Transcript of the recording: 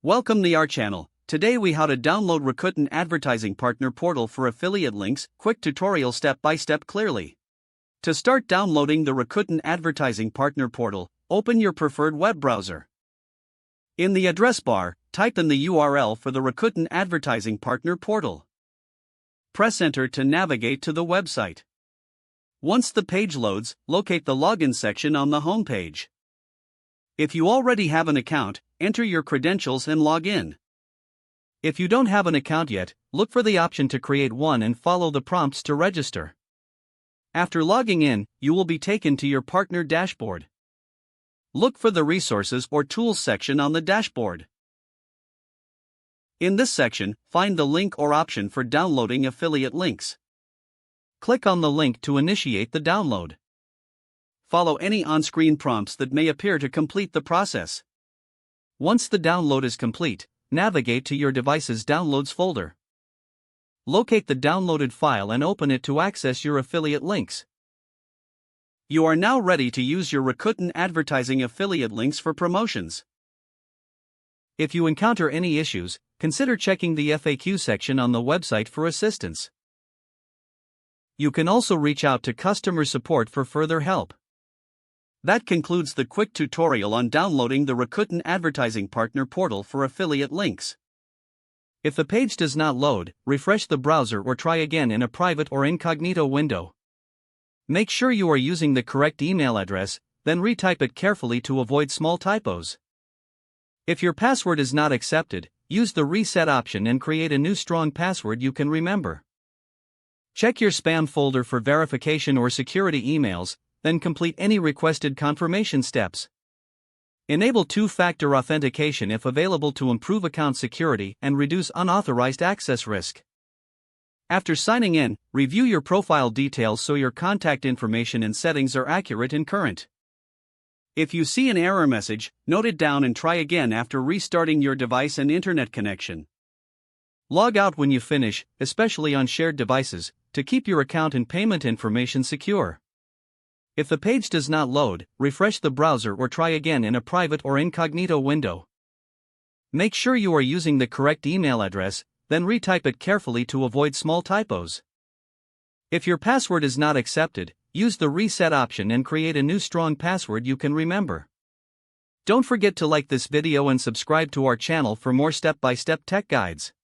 Welcome to our channel. Today we how to download Rakuten Advertising Partner Portal for affiliate links. Quick tutorial step by step clearly. To start downloading the Rakuten Advertising Partner Portal, open your preferred web browser. In the address bar, type in the URL for the Rakuten Advertising Partner Portal. Press enter to navigate to the website. Once the page loads, locate the login section on the home page. If you already have an account, enter your credentials and log in. If you don't have an account yet, look for the option to create one and follow the prompts to register. After logging in, you will be taken to your partner dashboard. Look for the Resources or Tools section on the dashboard. In this section, find the link or option for downloading affiliate links. Click on the link to initiate the download. Follow any on-screen prompts that may appear to complete the process. Once the download is complete, navigate to your device's Downloads folder. Locate the downloaded file and open it to access your affiliate links. You are now ready to use your Rakuten Advertising affiliate links for promotions. If you encounter any issues, consider checking the FAQ section on the website for assistance. You can also reach out to customer support for further help. That concludes the quick tutorial on downloading the Rakuten Advertising Partner Portal for affiliate links. If the page does not load, refresh the browser or try again in a private or incognito window. Make sure you are using the correct email address, then retype it carefully to avoid small typos. If your password is not accepted, use the reset option and create a new strong password you can remember. Check your spam folder for verification or security emails, then complete any requested confirmation steps. Enable two-factor authentication if available to improve account security and reduce unauthorized access risk. After signing in, review your profile details so your contact information and settings are accurate and current. If you see an error message, note it down and try again after restarting your device and internet connection. Log out when you finish, especially on shared devices, to keep your account and payment information secure. If the page does not load, refresh the browser or try again in a private or incognito window. Make sure you are using the correct email address, then retype it carefully to avoid small typos. If your password is not accepted, use the reset option and create a new strong password you can remember. Don't forget to like this video and subscribe to our channel for more step-by-step tech guides.